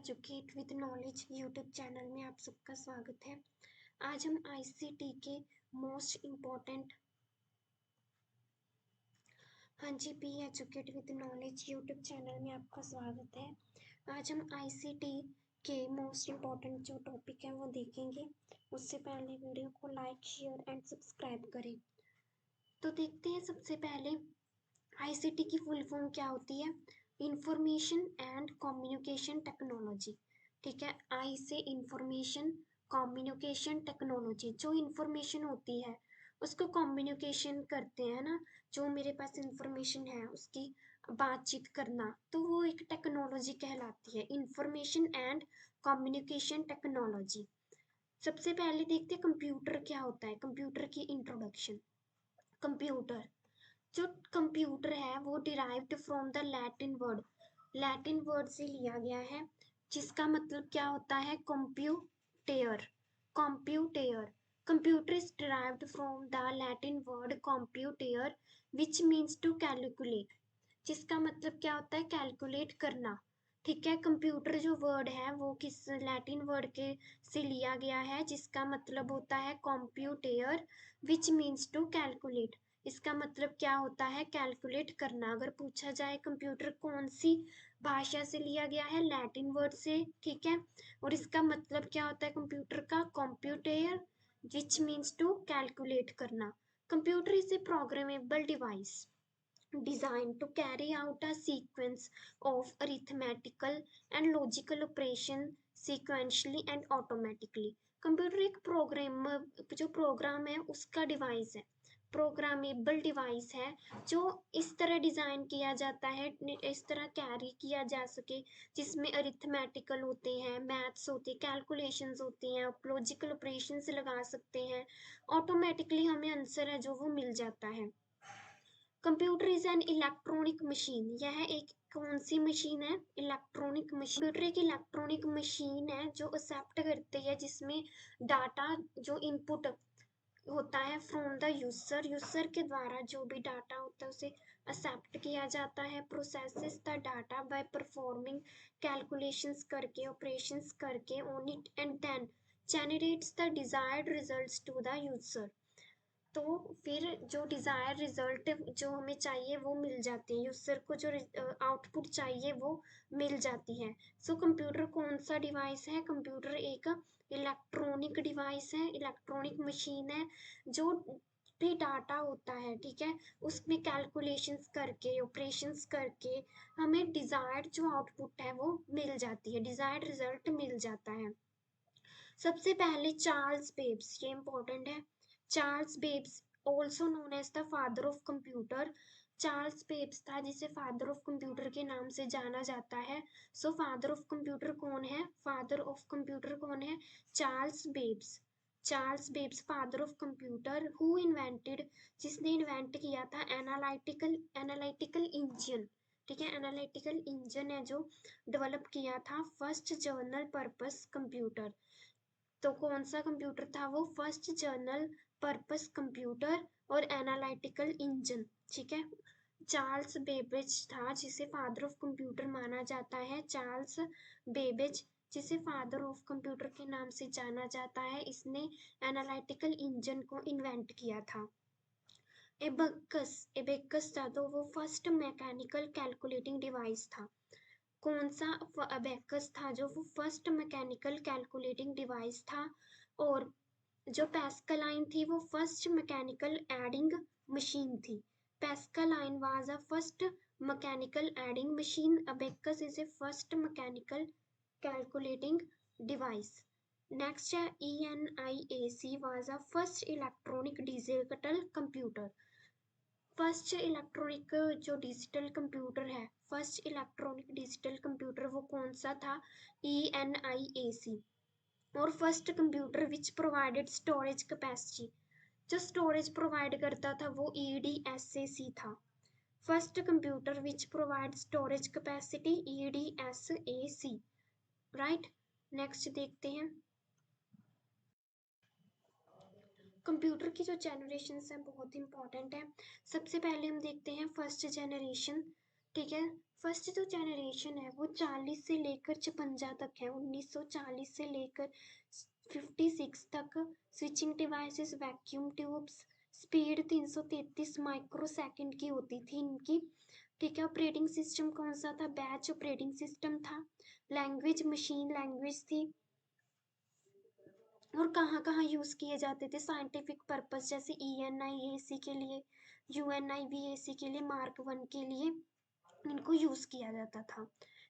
Educate with knowledge YouTube channel में आप सबका स्वागत है। आज हम आईसीटी के मोस्ट इम्पॉर्टेंट हाँ जी, P educate with knowledge YouTube channel में आपका स्वागत है। आज हम आईसीटी के मोस्ट इम्पॉर्टेंट जो टॉपिक है वो देखेंगे। उससे पहले वीडियो को लाइक शेयर एंड सब्सक्राइब करें। तो देखते हैं सबसे पहले आईसीटी की फुल फॉर्म क्या होती है। Information and communication technology. ठीक है, आई से इंफॉर्मेशन, कम्युनिकेशन टेक्नोलॉजी। जो इंफॉर्मेशन होती है उसको कम्युनिकेशन करते हैं ना, जो मेरे पास इंफॉर्मेशन है उसकी बातचीत करना, तो वो एक टेक्नोलॉजी कहलाती है, इंफॉर्मेशन एंड कम्युनिकेशन टेक्नोलॉजी। सबसे पहले देखते हैं कंप्यूटर क्या होता है। कंप्यूटर की इंट्रोडक्शन। कंप्यूटर, जो कंप्यूटर है वो derived from the Latin word से लिया गया है, जिसका मतलब क्या होता है, computare. Computare, computer is derived from the Latin word computare which means to calculate, जिसका मतलब क्या होता है, कैलकुलेट करना। ठीक है, कंप्यूटर जो वर्ड है वो किस लैटिन वर्ड के से लिया गया है, जिसका मतलब होता है कंप्यूटेयर विच मीन्स टू कैलकुलेट। इसका मतलब क्या होता है, कैलकुलेट करना। अगर पूछा जाए कंप्यूटर कौन सी भाषा से लिया गया है, लैटिन वर्ड से। ठीक है, और इसका मतलब क्या होता है कंप्यूटर का, computer which means to calculate करना। Computer is a programmable device designed to carry out a sequence of arithmetical and logical operation sequentially and automatically। Computer एक जो प्रोग्राम है उसका डिवाइस है, प्रोग्रामेबल डिवाइस है, जो इस तरह डिज़ाइन किया जाता है, इस तरह कैरी किया जा सके, जिसमें अरिथमेटिकल होते हैं, मैथ्स होते हैं, कैलकुलेशंस होती हैं, लॉजिकल ऑपरेशंस लगा सकते हैं, ऑटोमेटिकली हमें आंसर है जो वो मिल जाता है। Computer is an electronic machine. यह एक कौन सी मशीन है, इलेक्ट्रॉनिक मशीन। कंप्यूटर एक इलेक्ट्रॉनिक मशीन है जो एक्सेप्ट करती है, जिसमें डाटा जो इनपुट होता है फ्रॉम द यूजर के द्वारा जो भी डाटा होता है उसे एक्सेप्ट किया जाता है, processes the data by performing calculations करके, ऑपरेशंस करके on it and then generates the desired results to the user. तो फिर जो डिज़ायर रिजल्ट जो हमें चाहिए वो मिल जाती है, यूज़र को जो आउटपुट चाहिए वो मिल जाती है। सो कंप्यूटर कौन सा डिवाइस है, कंप्यूटर एक इलेक्ट्रॉनिक डिवाइस है, इलेक्ट्रॉनिक मशीन है, जो भी डाटा होता है, ठीक है, उसमें कैलकुलेशंस करके, ऑपरेशंस करके हमें डिज़ायर्ड जो आउटपुट है वो मिल जाती है, डिज़ायर्ड रिजल्ट मिल जाता है। सबसे पहले चार्ल्स बेब्स, ये इंपॉर्टेंट है। Charles Babbage also known as the father of computer. Charles Babbage था जिसे फादर ऑफ कंप्यूटर के नाम से जाना जाता है। सो फादर ऑफ कंप्यूटर कौन है, फादर ऑफ कंप्यूटर कौन है, Charles Babbage. Charles Babbage father of computer. Who invented, जिसने इन्वेंट किया था एनालिटिकल इंजन। ठीक है, एनालिटिकल इंजन है जो डेवलप किया था फर्स्ट जर्नल पर्पस कंप्यूटर। तो कौन सा कंप्यूटर था वो, फर्स्ट जर्नल पर्पस कंप्यूटर और एनालिटिकल इंजन। ठीक है, चार्ल्स बेबेज था जिसे फादर ऑफ कंप्यूटर माना जाता है। चार्ल्स बेबेज जिसे फादर ऑफ कंप्यूटर के नाम से जाना जाता है, इसने एनालिटिकल इंजन को इन्वेंट किया था। एबेकस था तो वो फर्स्ट मैकेनिकल कैलकुलेटिंग डिवाइस था। कौन सा, अबेकस था जो वो फर्स्ट मैकेनिकल कैलकुलेटिंग डिवाइस था। और जो पैस्कलाइन थी वो फर्स्ट मैकेनिकल एडिंग मशीन थी। Pascaline was a first mechanical adding machine. Abacus is a first mechanical calculating device. Next है ENIAC was a first electronic digital computer. First electronic जो digital computer है, first electronic digital computer वो कौन सा था, ENIAC। और first computer which provided storage capacity, जो storage provide करता था वो EDSAC था। First computer which provide storage capacity EDSAC। Right, next देखते हैं। कंप्यूटर की जो जनरेशन है बहुत इंपॉर्टेंट है। सबसे पहले हम देखते हैं फर्स्ट जनरेशन। ठीक है, फर्स्ट जो जनरेशन है वो 40 से लेकर 56 तक है, 1940 से लेकर 56 तक। Switching devices, vacuum tubes, speed 333 micro second की होती थी इनकी। ठीक है, ऑपरेटिंग सिस्टम कौन सा था? बैच ऑपरेटिंग सिस्टम था। लैंग्वेज मशीन लैंग्वेज थी। और कहाँ कहाँ यूज़ किए जाते थे? साइंटिफिक पर्पस जैसे ENIAC के लिए, UNIVAC के लिए, मार्क 1 के लिए इनको यूज़ किया जाता था।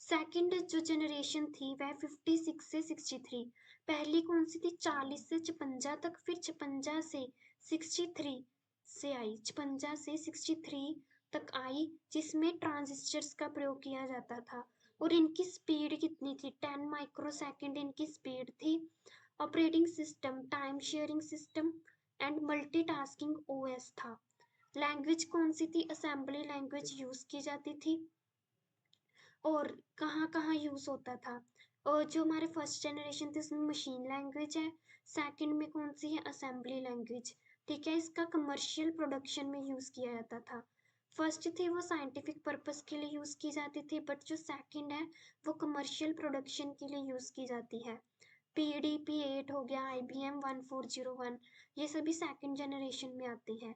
सेकंड जो जनरेशन थी वह 56 से 63। पहली कौन सी थी? 40 से 56 तक, फिर 56 से 63 से आई, 56 से 63 तक आई, जिसमें ट्रांजिस्टर्स का प्रयोग किया जाता था। और इनकी स्पीड कितनी थी? 10 माइक्रो सेकेंड इनकी स्पीड थी। Operating system time sharing system and multitasking OS था। लैंग्वेज कौन सी थी? असेंबली लैंग्वेज यूज़ की जाती थी। और कहाँ कहाँ यूज़ होता था? और जो हमारे फर्स्ट जनरेशन थे उसमें मशीन लैंग्वेज है। सेकंड में कौन सी है? Assembly language. ठीक है, इसका कमर्शियल प्रोडक्शन में यूज़ किया जाता था। फर्स्ट थी वो साइंटिफिक पर्पस के लिए यूज़ की जाती थी, बट जो सेकंड है वो कमर्शियल प्रोडक्शन के लिए यूज़ की जाती है। PDP-8 हो गया, IBM 1401, ये सभी सेकंड जनरेशन में आती है।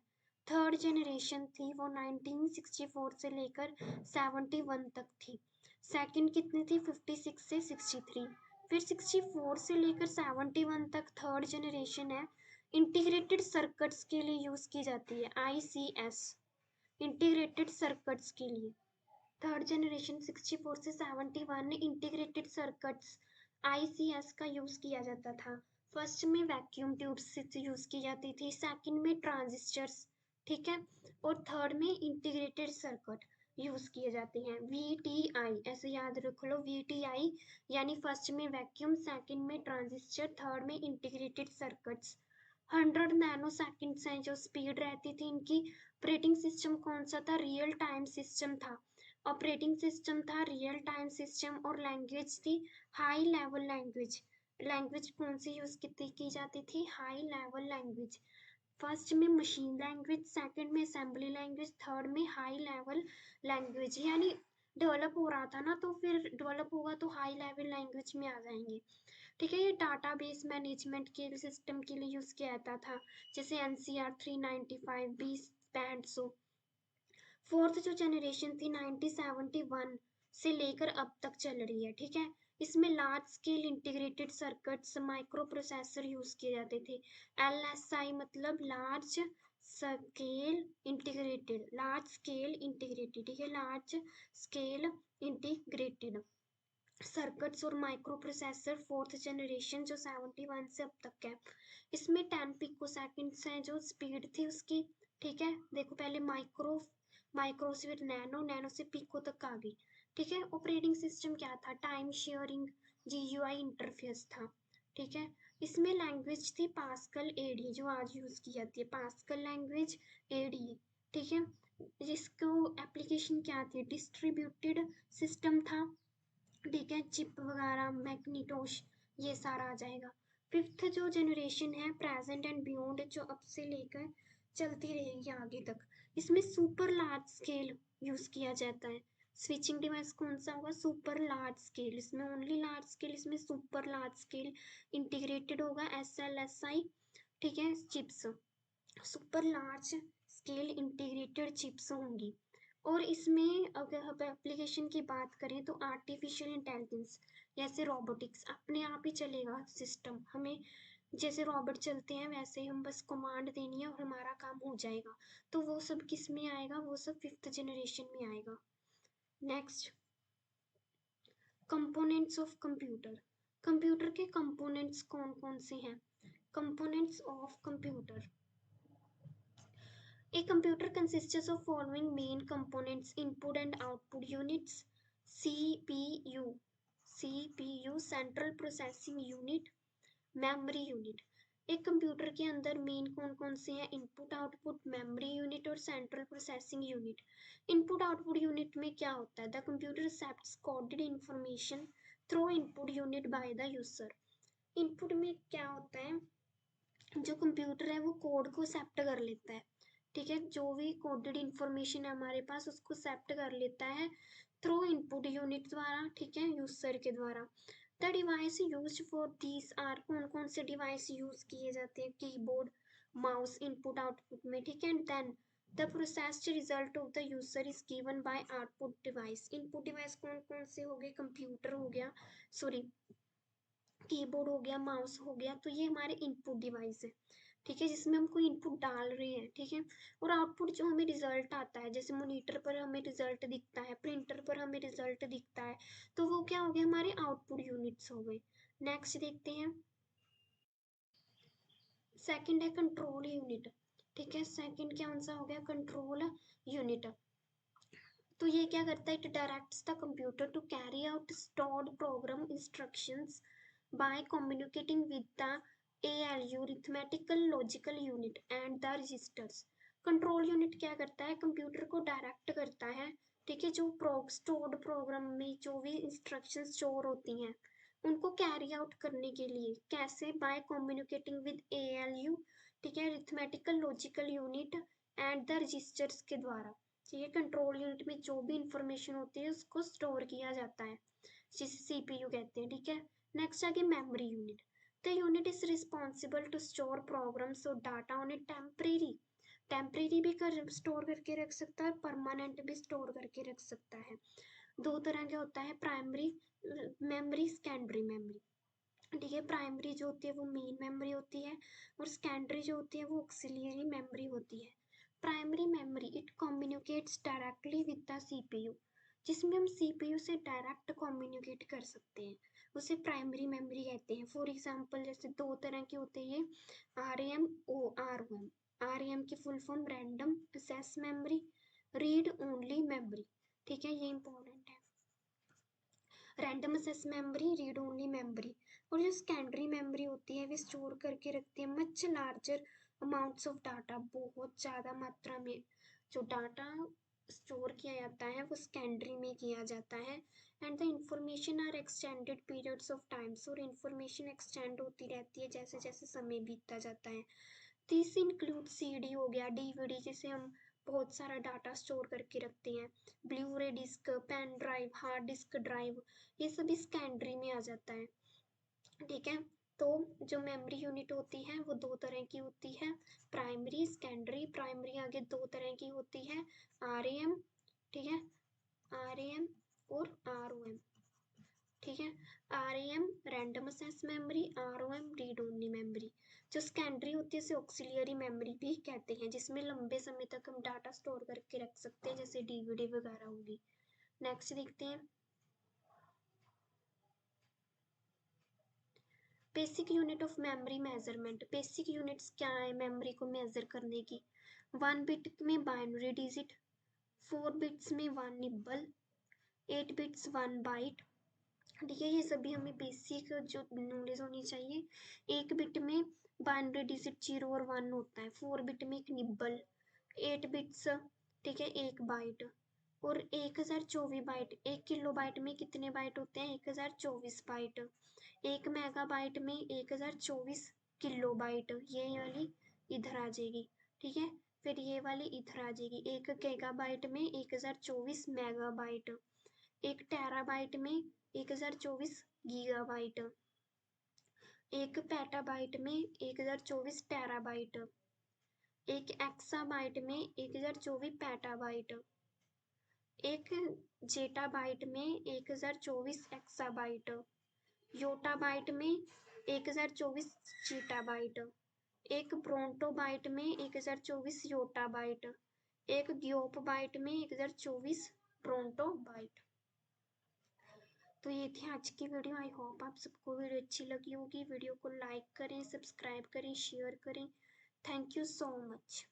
थर्ड जनरेशन थी वो 1964 से लेकर 71 तक थी। सेकंड कितनी थी? 56 से 63। फिर 64 से लेकर 71 तक थर्ड जनरेशन है, इंटीग्रेटेड सर्किट्स के लिए यूज़ की जाती है, ICS, इंटीग्रेटेड सर्किट्स के लिए। थर्ड जनरेशन 64 से 71 इंटीग्रेटेड सर्किट्स ICS का यूज़ किया जाता था। फर्स्ट में वैक्यूम ट्यूब्स यूज़ की जाती थी, सेकंड में ट्रांजिस्टर्स, ठीक है, और थर्ड में इंटीग्रेटेड सर्किट यूज़ किए जाते हैं। VTI ऐसे याद रख लो, VTI यानी फर्स्ट में वैक्यूम, सेकंड में ट्रांजिस्टर, थर्ड में इंटीग्रेटेड सर्किट्स। 100 नैनो सेकेंड्स हैं जो स्पीड रहती थी इनकी। ऑपरेटिंग सिस्टम कौन सा था? रियल टाइम सिस्टम था। ऑपरेटिंग सिस्टम था रियल टाइम सिस्टम, और लैंग्वेज थी हाई लेवल लैंग्वेज। लैंग्वेज कौन सी यूज़ की जाती थी? High level language. फर्स्ट में मशीन लैंग्वेज, सेकंड में असेंबली लैंग्वेज, थर्ड में हाई लेवल लैंग्वेज। यानी डेवलप हो रहा था ना, तो फिर डेवलप होगा तो हाई लेवल लैंग्वेज में आ जाएंगे। ठीक है, ये डाटाबेस मैनेजमेंट के सिस्टम के लिए यूज़ किया जाता था, जैसे NCR 395 20 पैंसो। फोर्थ जो जनरेशन थी 1971 से लेकर अब तक चल रही है। ठीक है, इसमें large scale integrated circuits micro processor use किए जाते थे। LSI मतलब large scale integrated, large scale integrated, ठीक है, लार्ज स्केल इंटीग्रेटेड सर्किट्स और माइक्रो प्रोसेसर फोर्थ जनरेशन जो 71 से अब तक है। इसमें 10 पिको सेकेंड्स हैं जो स्पीड थी उसकी। ठीक है, देखो पहले माइक्रो, माइक्रो से फिर नैनो, नैनो से पिको तक आ गई। ठीक है, ऑपरेटिंग सिस्टम क्या था? टाइम शेयरिंग GUI इंटरफेस था। ठीक है, इसमें लैंग्वेज थी पास्कल ADE जो आज यूज की जाती है, पास्कल लैंग्वेज ADE। ठीक है, जिसको एप्लीकेशन क्या थी? डिस्ट्रीब्यूटेड सिस्टम था। ठीक है, चिप वगैरह मैग्नीटोश ये सारा आ जाएगा। फिफ्थ जो जनरेशन है प्रेजेंट एंड बियॉन्ड, जो अब से लेकर चलती रहेगी आगे तक, इसमें सुपर लार्ज स्केल यूज किया जाता है। स्विचिंग डिवाइस कौन सा होगा? सुपर लार्ज स्केल, इसमें ओनली लार्ज स्केल, इसमें सुपर लार्ज स्केल इंटीग्रेटेड होगा, SLSI। ठीक है, chips, super large scale integrated chips होंगी। और इसमें अगर हम एप्लीकेशन की बात करें तो आर्टिफिशियल इंटेलिजेंस, जैसे रोबोटिक्स, अपने आप ही चलेगा सिस्टम, हमें जैसे रोबोट चलते हैं वैसे हम बस कमांड देनी है और हमारा काम हो जाएगा। तो वो सब किस में आएगा? वो सब फिफ्थ जनरेशन में आएगा। Next, components of computer. Computer के कंपोनेंट्स कौन कौन से हैं? Components of computer, a computer consists of following main components: input and output units, CPU, central processing unit, memory unit। एक कंप्यूटर के अंदर मेन कौन कौन से हैं? इनपुट, आउटपुट, मेमोरी यूनिट और central processing unit. Input output unit में क्या होता है? The computer accepts coded information through input unit by the user. Input में क्या होता है? जो कंप्यूटर है वो कोड को एक्सेप्ट कर लेता है। ठीक है, जो भी कोडेड इंफॉर्मेशन है हमारे पास उसको एक्सेप्ट कर लेता है थ्रू इनपुट यूनिट द्वारा, ठीक है, यूजर के द्वारा। The device use for these are, कौन कौन से डिवाइस यूज किए जाते हैं, कीबोर्ड, माउस, इनपुट आउटपुट में, ठीक है। Then the processed result of the user is given by output device. Input device कौन कौन से हो गए, कंप्यूटर हो गया, सॉरी कीबोर्ड हो गया, माउस हो गया, तो ये हमारे इनपुट डिवाइस है, ठीक है, जिसमें हम कोई इनपुट डाल रहे हैं, ठीक है। और आउटपुट जो हमें रिजल्ट आता है, जैसे मॉनिटर पर हमें रिजल्ट दिखता है, प्रिंटर पर हमें रिजल्ट दिखता है, तो वो क्या हो गया, हमारे आउटपुट यूनिट्स हो गए। नेक्स्ट देखते हैं, सेकंड है कंट्रोल यूनिट, ठीक है। सेकंड क्या सा हो गया, कंट्रोल यूनिट। तो ये क्या करता है, it directs the computer to carry out stored program instructions by communicating with the ALU arithmetical logical unit and the registers. Control unit क्या करता है, कंप्यूटर को डायरेक्ट करता है, ठीक है, जो स्टोर्ड प्रोग्राम में जो भी इंस्ट्रक्शंस स्टोर होती हैं उनको कैरी आउट करने के लिए, कैसे, बाय कम्युनिकेटिंग विद ALU, ठीक है, arithmetical logical unit and the registers के द्वारा, ठीक है। कंट्रोल यूनिट में जो भी इंफॉर्मेशन होती है उसको स्टोर किया जाता है, जिसे CPU कहते हैं, ठीक है। नेक्स्ट आगे memory unit. The unit is responsible to store programs और डाटा ऑन ए टेम्परेरी भी स्टोर करके रख सकता है, परमानेंट भी स्टोर करके रख सकता है। दो तरह के होता है, प्राइमरी मेमोरी, सेकेंडरी मेमोरी, ठीक है। प्राइमरी जो होती है वो मेन मेमोरी होती है, और सेकेंडरी जो होती है वो ऑक्सिलियरी मेमोरी होती है। Primary memory it communicates directly with the CPU, जिसमें हम CPU से डायरेक्ट कम्युनिकेट कर सकते हैं, उसे प्राइमरी मेमोरी कहते हैं। फॉर एग्जांपल जैसे दो तरह के होते हैं, RAM और ROM। RAM की full form random access memory, read only memory, ठीक है, ये इंपॉर्टेंट है। Random access memory, read only memory. और जो सेकेंडरी मेमोरी होती है वे स्टोर करके रखती है much larger amounts of data, बहुत ज़्यादा मात्रा में जो डाटा स्टोर किया जाता है वो सेकेंडरी में किया जाता है। And the information are extended periods of times, और इंफॉर्मेशन एक्सटेंड होती रहती है जैसे जैसे समय बीतता जाता है। दिस इंक्लूड CD हो गया, DVD, जिसे हम बहुत सारा डाटा स्टोर करके रखते हैं, Blu ray disc, pen drive, hard disk drive, ये सभी सेकेंडरी में आ जाता है, ठीक है। तो जो मेमोरी यूनिट होती है वो दो तरह की होती है, प्राइमरी, सेकेंडरी। प्राइमरी आगे दो तरह की होती है, RAM, ठीक है, RAM और ROM, ठीक है। RAM random access memory, ROM read only memory. जो सेकेंडरी होती है उसे ऑक्सिलियरी मेमोरी भी कहते हैं, जिसमें लंबे समय तक हम डाटा स्टोर करके रख सकते हैं, जैसे DVD वगैरह होगी। नेक्स्ट देखते हैं, basic unit of memory measurement. Basic units क्या है मेमोरी को मेजर करने की, 1 बिट में बाइनरी डिजिट, 4 बिट्स में 1 निब्बल, 8 बिट्स 1 बाइट, ठीक है। ये सभी हमें बेसिक जो नॉलेज होनी चाहिए। 1 बिट में बाइनरी डिजिट 0 और 1 होता है, 4 बिट में एक निब्बल, 8 बिट्स, ठीक है, 1 बाइट, और 1024 बाइट। 1 किलो बाइट में कितने बाइट होते हैं, 1024 बाइट। 1 मेगाबाइट में 1024 किलो बाइट, ये वाली इधर आ जाएगी, ठीक है। फिर ये वाली इधर आ जाएगी, 1 गीगाबाइट में 1024 मेगाबाइट, 1 टेराबाइट में 1024 गीगाबाइट, 1 पेटाबाइट में 1024 टेराबाइट, 1 एक्साबाइट में 1024 पेटाबाइट, 1 जेटाबाइट में 1024 एक्साबाइट, योटाबाइट में 1024 चीटाबाइट, 1 ब्रोंटोबाइट में 1024 योटाबाइट, 1 ग्योपबाइट में 1024 ब्रोंटोबाइट। तो ये थी आज की वीडियो। आई होप आप सबको वीडियो अच्छी लगी होगी। वीडियो को लाइक करें, सब्सक्राइब करें, शेयर करें। Thank you so much.